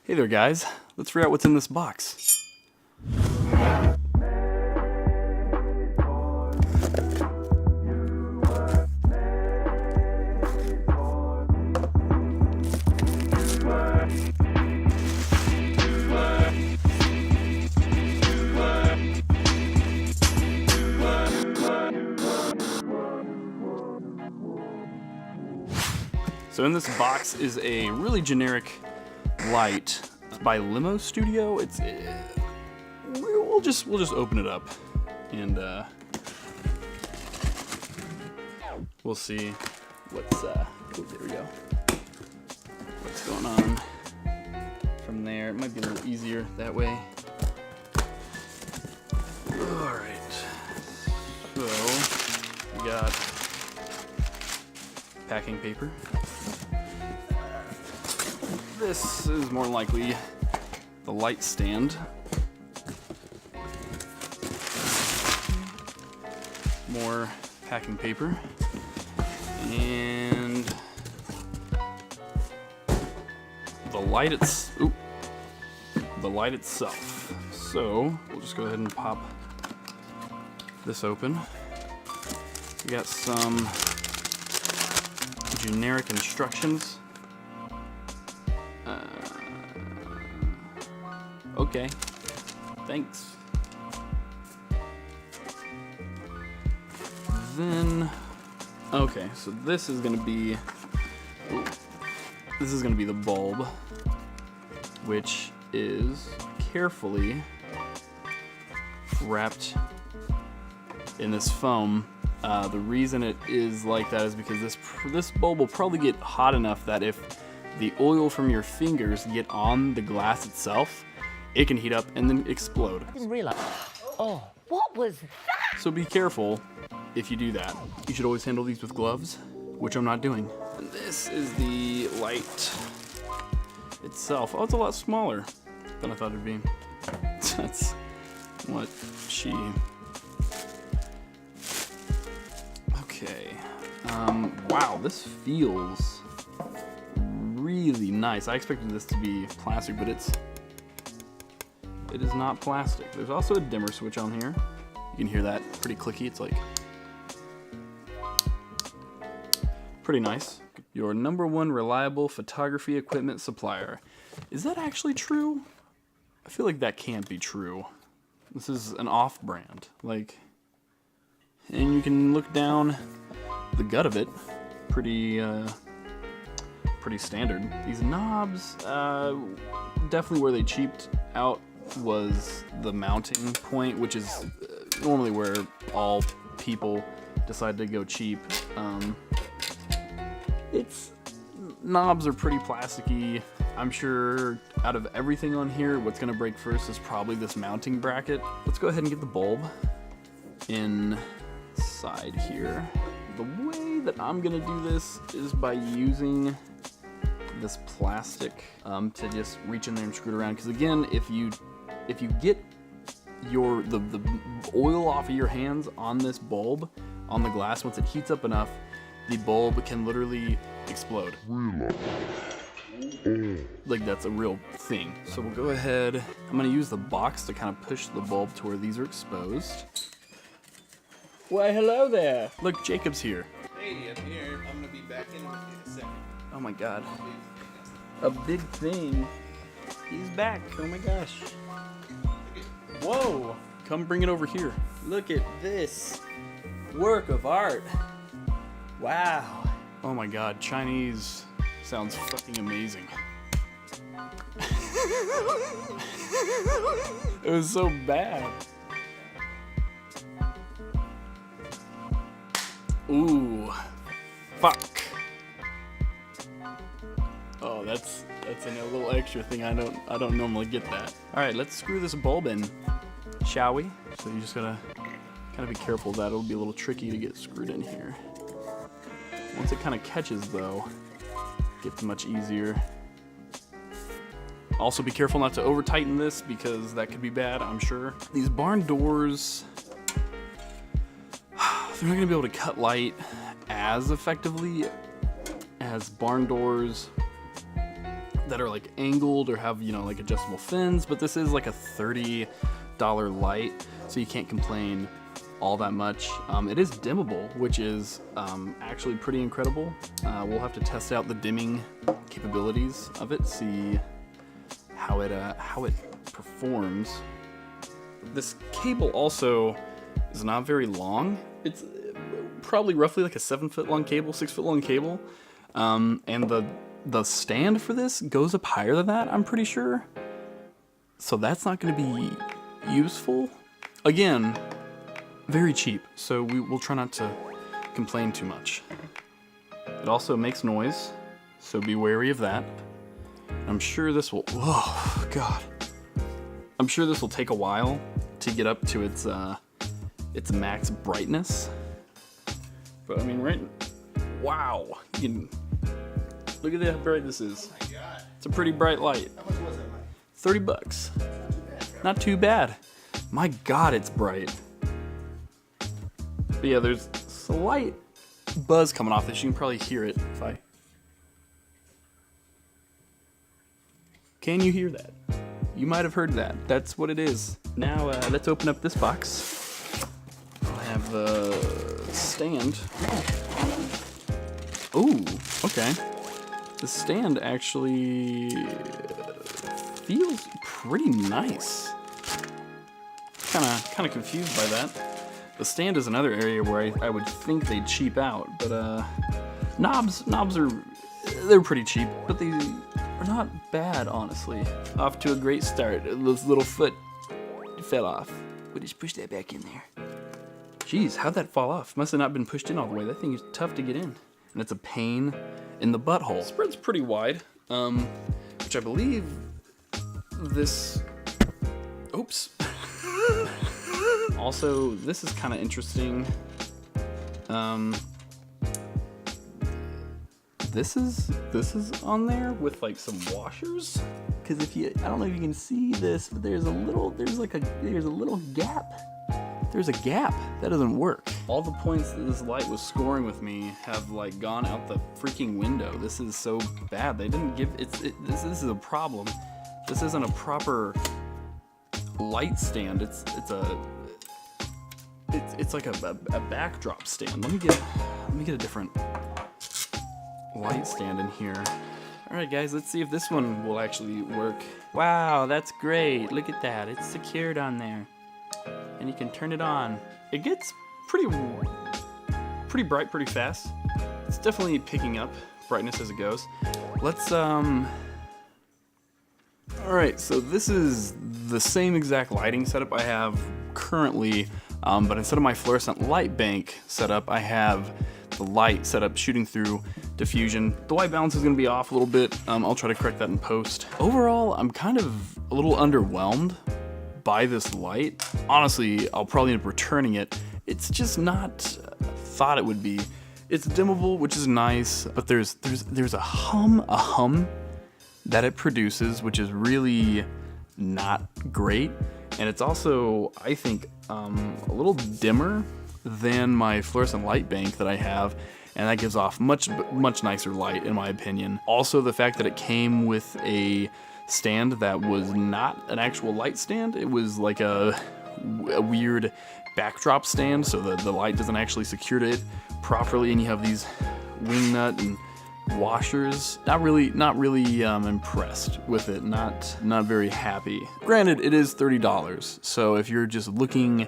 Hey there guys, let's figure out what's in this box. So in this box is a really generic light by Limo Studio. We'll just open it up and we'll see what's there we go. What's going on from there? It might be a little easier that way. All right. So we got packing paper. This is more likely the light stand. More packing paper. And the light itself. So we'll just go ahead and pop this open. We got some generic instructions. Okay, thanks. Then, okay, so this is gonna be the bulb, which is carefully wrapped in this foam. The reason it is like that is because this bulb will probably get hot enough that if the oil from your fingers get on the glass itself, it can heat up and then explode. I didn't realize. Oh, what was that? So be careful if you do that. You should always handle these with gloves, which I'm not doing. And this is the light itself. Oh, it's a lot smaller than I thought it'd be. That's what she... Okay. Wow, this feels really nice. I expected this to be plastic, but it is not plastic. There's also a dimmer switch on here. You can hear that pretty clicky. It's like pretty nice. Your #1 reliable photography equipment supplier. Is that actually true? I feel like that can't be true. This is an off-brand. Like, and you can look down the gut of it. Pretty standard. These knobs, definitely where they cheaped out was the mounting point, which is normally where all people decide to go cheap. Knobs are pretty plasticky. I'm sure out of everything on here, what's gonna break first is probably this mounting bracket. Let's go ahead and get the bulb inside here. The way that I'm gonna do this is by using this plastic to just reach in there and screw it around. Because again, if you get the oil off of your hands on this bulb, on the glass, once it heats up enough, the bulb can literally explode. Like, that's a real thing. So we'll go ahead, I'm gonna use the box to kind of push the bulb to where these are exposed. Why, hello there. Look, Jacob's here. Hey, I'm here. I'm gonna be back in with you in a second. Oh my God. A big thing. He's back. Oh my gosh. Whoa. Come bring it over here. Look at this work of art. Wow. Oh my God. Chinese sounds fucking amazing. It was so bad. Ooh. Fuck. Oh, that's a little extra thing. I don't normally get that. All right, let's screw this bulb in, shall we? So you just gotta kind of be careful of that. It'll be a little tricky to get screwed in here. Once it kind of catches though, it gets much easier. Also be careful not to over tighten this because that could be bad, I'm sure. These barn doors, they're not gonna be able to cut light as effectively as barn doors that are like angled or have, you know, like adjustable fins, but this is like a $30 light, so you can't complain all that much. It is dimmable, which is actually pretty incredible. We'll have to test out the dimming capabilities of it, see how it performs. This cable also is not very long. It's probably roughly like a 7-foot long cable, 6-foot long cable, and the stand for this goes up higher than that, I'm pretty sure. So that's not going to be useful. Again, very cheap, so we'll try not to complain too much. It also makes noise, so be wary of that. I'm sure this will, oh God. I'm sure this will take a while to get up to its max brightness. But I mean, right, wow. You can, look at how bright this is. Oh my God. It's a pretty bright light. How much was it, Mike? 30 bucks. Not too bad. My God, it's bright. But yeah, there's slight buzz coming off this. You can probably hear it if I... Can you hear that? You might have heard that. That's what it is. Now, let's open up this box. I have the stand. Ooh, okay. The stand actually feels pretty nice. Kind of confused by that. The stand is another area where I would think they'd cheap out, but knobs are, they're pretty cheap, but they are not bad, honestly. Off to a great start. This little foot fell off. We'll just push that back in there. Jeez, how'd that fall off? Must have not been pushed in all the way. That thing is tough to get in. And it's a pain in the butthole. Spread's pretty wide, which I believe this, oops. Also, this is kind of interesting. This is on there with like some washers. Because if you, I don't know if you can see this, but there's a little gap. There's a gap. That doesn't work. All the points that this light was scoring with me have like gone out the freaking window. This is so bad. They didn't give, this is a problem. This isn't a proper light stand. It's like a backdrop stand. Let me get a different light stand in here. All right, guys, let's see if this one will actually work. Wow, that's great. Look at that. It's secured on there. And you can turn it on. It gets pretty bright pretty fast. It's definitely picking up brightness as it goes. Let's all right, so this is the same exact lighting setup I have currently, but instead of my fluorescent light bank setup, I have the light setup shooting through diffusion. The white balance is going to be off a little bit. I'll try to correct that in post. Overall, I'm kind of a little underwhelmed by this light. Honestly, I'll probably end up returning it. It's just not thought it would be. It's dimmable, which is nice, but there's a hum that it produces, which is really not great. And it's also, I think, a little dimmer than my fluorescent light bank that I have, and that gives off much nicer light in my opinion. Also, the fact that it came with a stand that was not an actual light stand, it was like a weird backdrop stand, so the light doesn't actually secure to it properly, and you have these wing nut and washers. Not really impressed with it. Not very happy. Granted, it is $30, so if you're just looking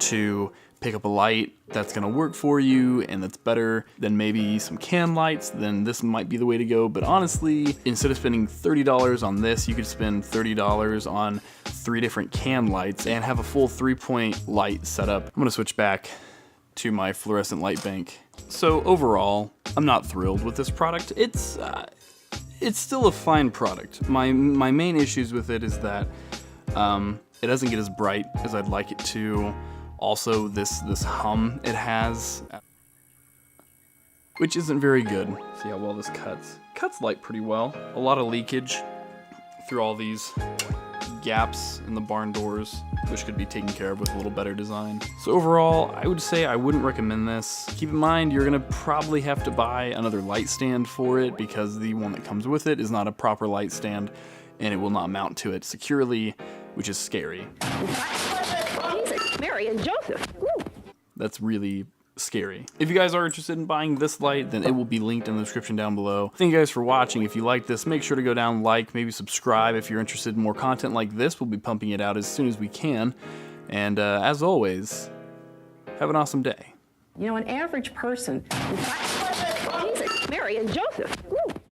to pick up a light that's gonna work for you and that's better than maybe some can lights, then this might be the way to go. But honestly, instead of spending $30 on this, you could spend $30 on 3 different can lights and have a full 3-point light setup. I'm gonna switch back to my fluorescent light bank. So overall, I'm not thrilled with this product. It's still a fine product. My main issues with it is that it doesn't get as bright as I'd like it to. Also, this hum it has, which isn't very good. See how well this cuts. Cuts light pretty well. A lot of leakage through all these gaps in the barn doors, which could be taken care of with a little better design. So overall, I would say I wouldn't recommend this. Keep in mind, you're gonna probably have to buy another light stand for it because the one that comes with it is not a proper light stand and it will not mount to it securely, which is scary. Mary and Joseph. Woo. That's really scary. If you guys are interested in buying this light, then it will be linked in the description down below. Thank you guys for watching. If you like this, make sure to go down, like, maybe subscribe if you're interested in more content like this. We'll be pumping it out as soon as we can. And as always, have an awesome day. You know, an average person. Mary and Joseph.